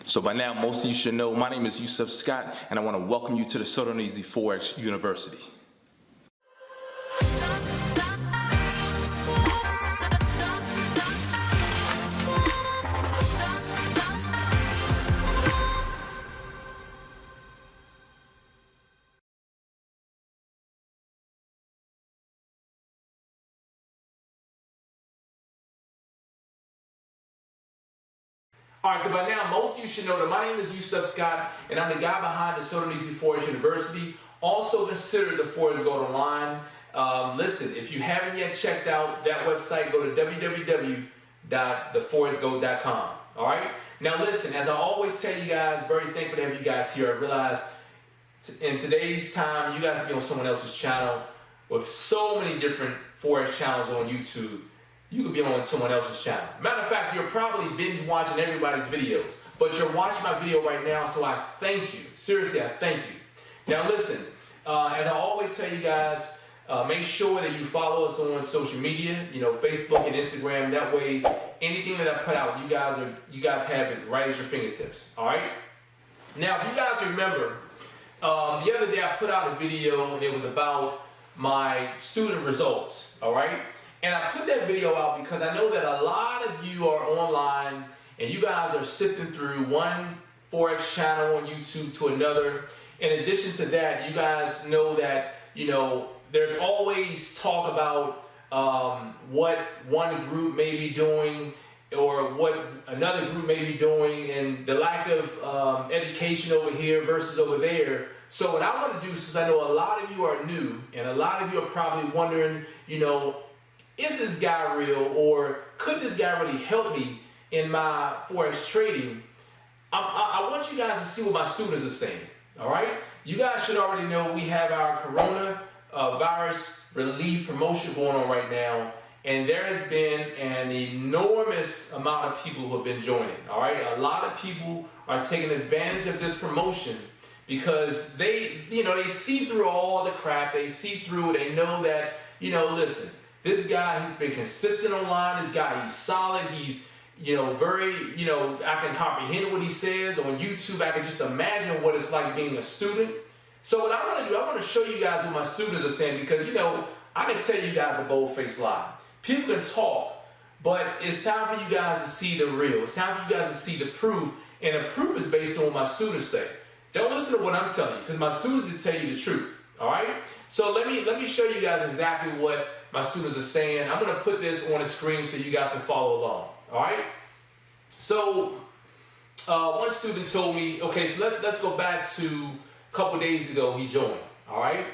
So by now, most of you should know, my name is Yusef Scott, and I want to welcome you to the sodarneasyforex University. Alright, so by now, most of you should know that my name is Yusef Scott, and I'm the guy behind the sodarneasyforex University, also considered the Forex GOAT online. Listen, if you haven't yet checked out that website, go to www.theforexgoat.com. Alright? Now listen, as I always tell you guys, very thankful to have you guys here. I realize in today's time, you guys can be on someone else's channel with so many different Forex channels on YouTube. You could be on someone else's channel. Matter of fact, you're probably binge watching everybody's videos, but you're watching my video right now, so I thank you. Seriously, I thank you. Now listen, as I always tell you guys, make sure that you follow us on social media, Facebook and Instagram. That way, anything that I put out, you guys have it right at your fingertips. All right. Now, if you guys remember, the other day I put out a video and it was about my student results. All right. And I put that video out because I know that a lot of you are online and you guys are sifting through one Forex channel on YouTube to another. In addition to that, you guys know that, there's always talk about what one group may be doing or what another group may be doing and the lack of education over here versus over there. So what I want to do, since I know a lot of you are new and a lot of you are probably wondering, is this guy real, or could this guy really help me in my Forex trading? I want you guys to see what my students are saying, all right? You guys should already know we have our coronavirus relief promotion going on right now, and there has been an enormous amount of people who have been joining, all right? A lot of people are taking advantage of this promotion because they see through all the crap, they see through it, they know that, listen, this guy, he's been consistent online. This guy, he's solid. He's, very, I can comprehend what he says. On YouTube, I can just imagine what it's like being a student. So what I want to do, I want to show you guys what my students are saying because, I can tell you guys a bold-faced lie. People can talk, but it's time for you guys to see the real. It's time for you guys to see the proof, and the proof is based on what my students say. Don't listen to what I'm telling you because my students can tell you the truth. All right? So let me show you guys exactly what my students are saying. I'm going to put this on the screen so you guys can follow along. All right? So one student told me, okay, so let's go back to a couple days ago he joined. All right?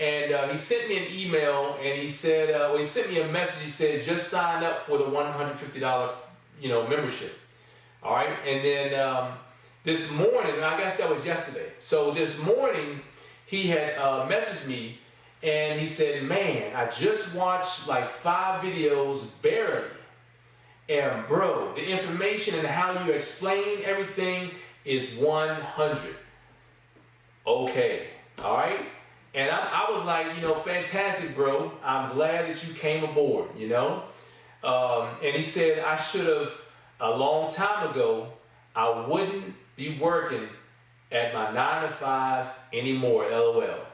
And he sent me an email and he said, he sent me a message. He said, just sign up for the $150, membership. All right? And then this morning, and I guess that was yesterday. So this morning, he had messaged me and he said, man, I just watched like 5 videos barely. And bro, the information and how you explain everything is 100. Okay, all right? And I was like, fantastic, bro. I'm glad that you came aboard, And he said, I should have, a long time ago, I wouldn't be working at my 9 to 5 anymore, LOL.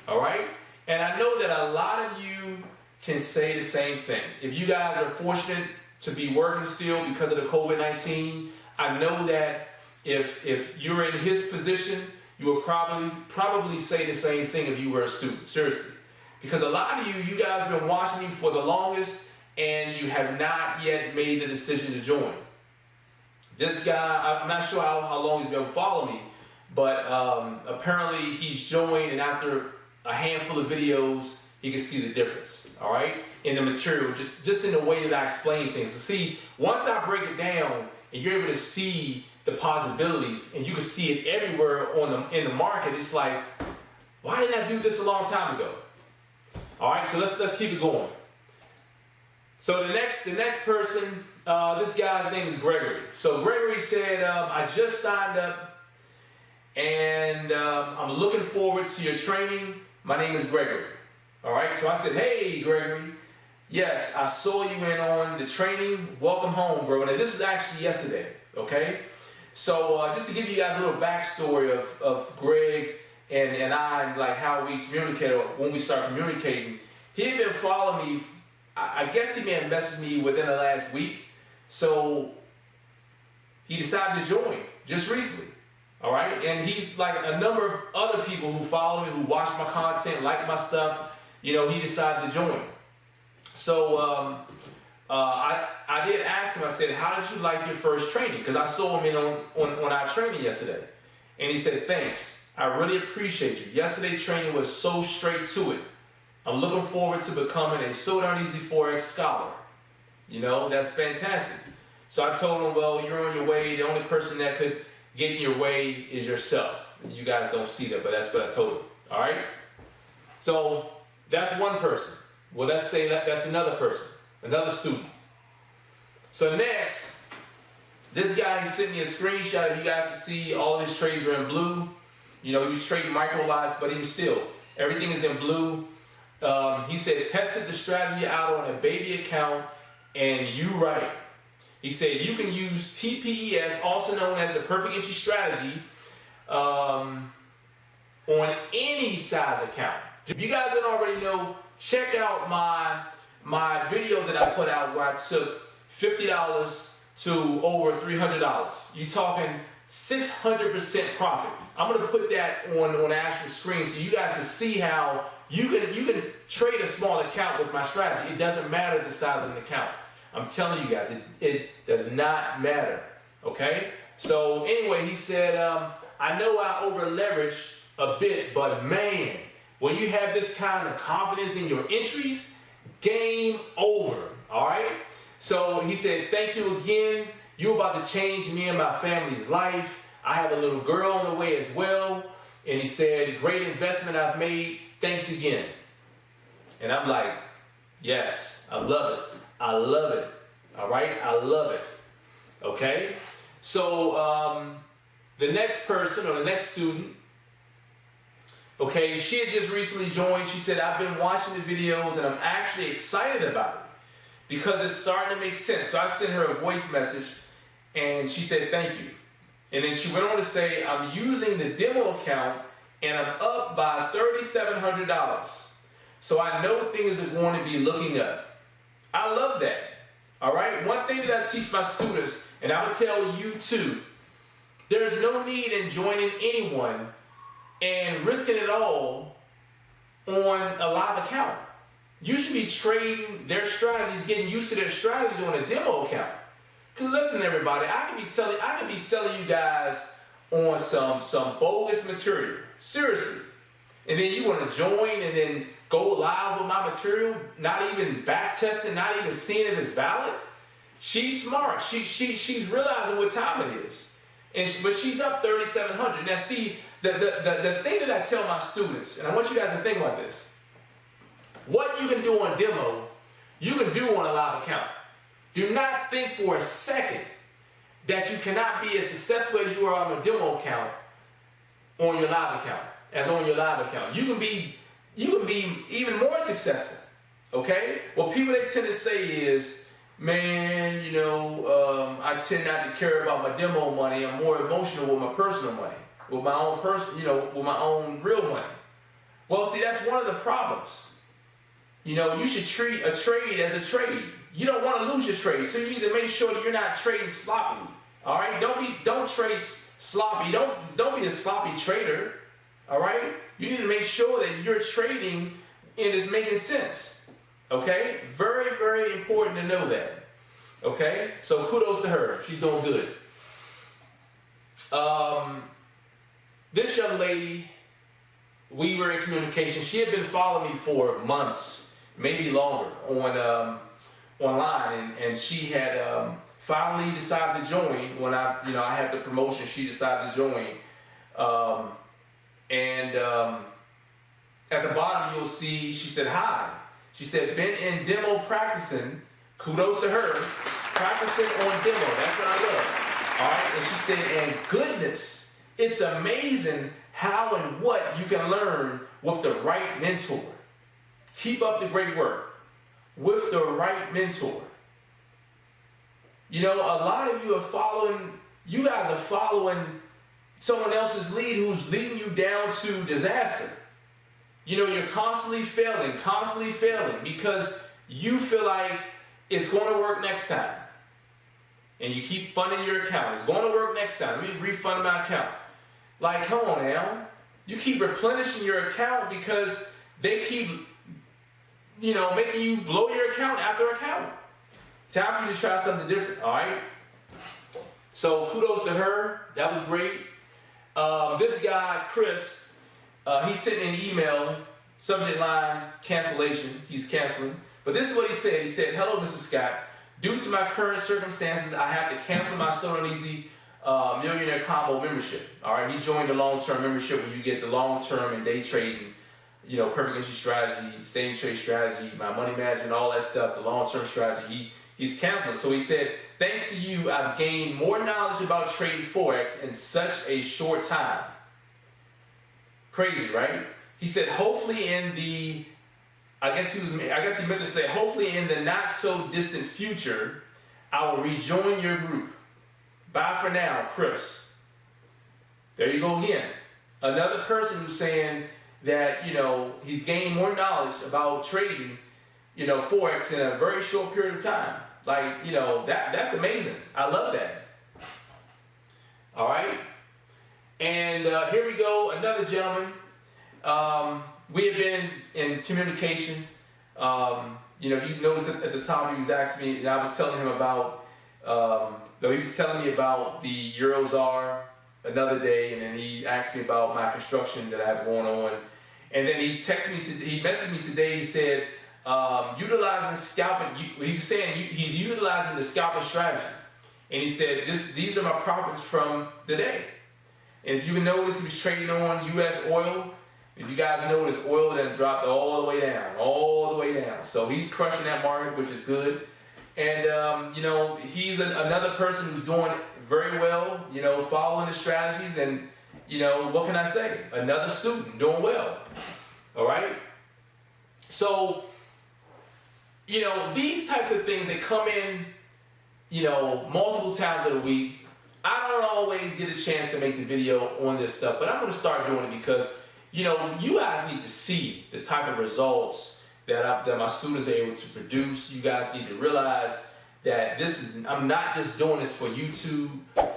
All right? And I know that a lot of you can say the same thing. If you guys are fortunate to be working still because of the COVID-19, I know that if you're in his position, you would probably say the same thing if you were a student, seriously. Because a lot of you guys have been watching me for the longest and you have not yet made the decision to join. This guy, I'm not sure how long he's been following me, but apparently he's joined, and after a handful of videos, you can see the difference, all right, in the material, just in the way that I explain things. So see, once I break it down, and you're able to see the possibilities, and you can see it everywhere in the market, it's like, why didn't I do this a long time ago? All right, so let's keep it going. So the next person, this guy's name is Gregory. So Gregory said, I just signed up and I'm looking forward to your training. My name is Gregory. All right, so I said, hey, Gregory. Yes, I saw you in on the training. Welcome home, bro. And this is actually yesterday, okay? So just to give you guys a little backstory of Greg and I, and like how we communicated when we started communicating. He had been following me. I guess he may have messaged me within the last week. So he decided to join just recently. All right, and he's like a number of other people who follow me, who watch my content, like my stuff. You know, he decided to join. So I did ask him. I said, "How did you like your first training?" Because I saw him in on our training yesterday, and he said, "Thanks. I really appreciate you. Yesterday's training was so straight to it. I'm looking forward to becoming a sodarneasyforex scholar." You know, that's fantastic. So I told him, "Well, you're on your way. The only person that could get in your way is yourself." You guys don't see that, but that's what I told him. All right. So that's one person. Well, let's say that's another person, another student. So next, this guy, he sent me a screenshot of you guys to see all of his trades are in blue. You know, he was trading micro lots, but even still, everything is in blue. He said, tested the strategy out on a baby account, and you right. He said, you can use TPES, also known as the perfect entry strategy, on any size account. If you guys don't already know, check out my video that I put out where I took $50 to over $300. You're talking 600% profit. I'm going to put that on the actual screen so you guys can see how you can trade a small account with my strategy. It doesn't matter the size of an account. I'm telling you guys, it does not matter. Okay? So anyway, he said, I know I over leveraged a bit, but man, when you have this kind of confidence in your entries, game over. All right? So he said, thank you again. You're about to change me and my family's life. I have a little girl on the way as well. And he said, great investment I've made. Thanks again. And I'm like, yes, I love it. I love it. All right? I love it. Okay? So the next person or the next student, okay, she had just recently joined. She said, I've been watching the videos and I'm actually excited about it because it's starting to make sense. So I sent her a voice message and she said, thank you. And then she went on to say, I'm using the demo account and I'm up by $3,700. So I know things are going to be looking up. I love that. All right. One thing that I teach my students, and I would tell you too, there's no need in joining anyone and risking it all on a live account. You should be trading their strategies, getting used to their strategies on a demo account. Because listen, everybody, I could be selling you guys on some bogus material. Seriously. And then you want to join and then go live with my material, not even back testing, not even seeing if it's valid. She's smart. She's realizing what time it is. But she's up 3,700. Now see, the thing that I tell my students, and I want you guys to think about this. What you can do on demo, you can do on a live account. Do not think for a second that you cannot be as successful as you are on a demo account on your live account, as on your live account. You can be even more successful. Okay? What people they tend to say is, man, you know, I tend not to care about my demo money. I'm more emotional with my personal money, with my own with my own real money. Well, see, that's one of the problems. You know, you should treat a trade as a trade. You don't want to lose your trade, so you need to make sure that you're not trading sloppily. All right, don't trade sloppy. Don't be a sloppy trader. All right, you need to make sure that you're trading and it's making sense. Okay, very, very important to know that. Okay, so kudos to her. She's doing good. This young lady, we were in communication. She had been following me for months, maybe longer, on online, and she had finally decided to join when I had the promotion. She decided to join, and at the bottom you'll see she said hi. She said, been in demo practicing. Kudos to her, practicing on demo. That's what I love. All right, and she said, and goodness, it's amazing how and what you can learn with the right mentor. Keep up the great work. With the right mentor. You know, a lot of you are following you guys are following someone else's lead who's leading you down to disaster. You know, you're constantly failing because you feel like it's going to work next time. And you keep funding your account. It's going to work next time. Let me refund my account. Like, come on now. You keep replenishing your account because they keep, you know, making you blow your account after account. Time for you to try something different, all right? So kudos to her. That was great. This guy, Chris, he sent me an email, subject line, cancellation. He's canceling. But this is what he said. He said, hello, Mr. Scott. Due to my current circumstances, I have to cancel my So Darn Easy Millionaire Combo membership. All right, he joined the long-term membership where you get the long-term and day trading, you know, perfect entry strategy, same trade strategy, my money management, all that stuff, the long-term strategy. He's canceling. So he said, thanks to you, I've gained more knowledge about trading Forex in such a short time. Crazy, right? He said, hopefully in the, I guess he meant to say, hopefully in the not so distant future, I will rejoin your group. Bye for now, Chris. There you go again. Another person who's saying that, you know, he's gained more knowledge about trading, you know, Forex in a very short period of time. Like, you know, that's amazing. I love that. All right. And here we go. Another gentleman. We have been in communication. You know, if you notice at the top, he was asking me, and I was telling him about, he was telling me about the 𝐏𝐫𝐨𝐨𝐼 another day, and then he asked me about my construction that I have going on. And then he messaged me today, he said, utilizing scalping, he was saying he's utilizing the scalping strategy. And he said, these are my profits from the day. And if you can notice, he was trading on U.S. oil. If you guys notice, oil then dropped all the way down, So he's crushing that market, which is good. And, you know, he's another person who's doing very well, you know, following the strategies. And, you know, what can I say? Another student doing well. All right? So, you know, these types of things, they come in, you know, multiple times of the week. I don't always get a chance to make the video on this stuff, but I'm going to start doing it because, you know, you guys need to see the type of results that my students are able to produce. You guys need to realize that I'm not just doing this for YouTube.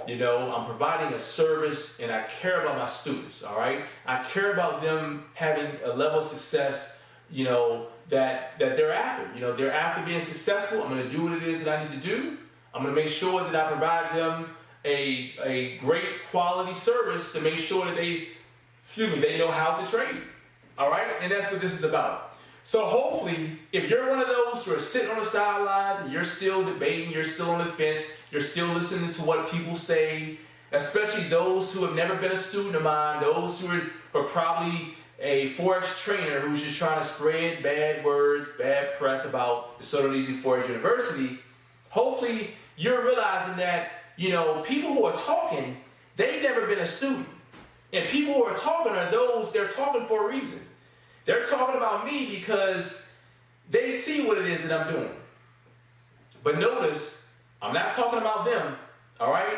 You know, I'm providing a service and I care about my students, all right? I care about them having a level of success, you know, that they're after. You know, they're after being successful. I'm going to do what it is that I need to do. I'm going to make sure that I provide them a great quality service to make sure that they know how to trade. All right? And that's what this is about. So hopefully, if you're one of those who are sitting on the sidelines and you're still debating, you're still on the fence, you're still listening to what people say, especially those who have never been a student of mine, those who are probably a Forex trainer who's just trying to spread bad words, bad press about the So Darn Easy Forex University, hopefully you're realizing that, you know, people who are talking, they've never been a student. And people who are talking are those, they're talking for a reason. They're talking about me because they see what it is that I'm doing. But notice, I'm not talking about them, all right?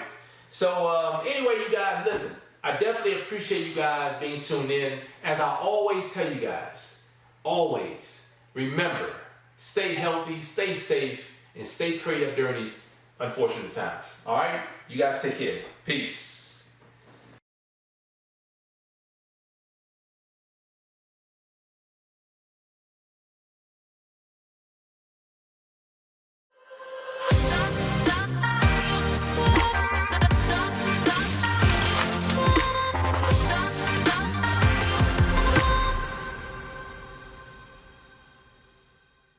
So anyway, you guys, listen, I definitely appreciate you guys being tuned in. As I always tell you guys, always remember, stay healthy, stay safe, and stay creative during these unfortunate times, all right? You guys take care. Peace.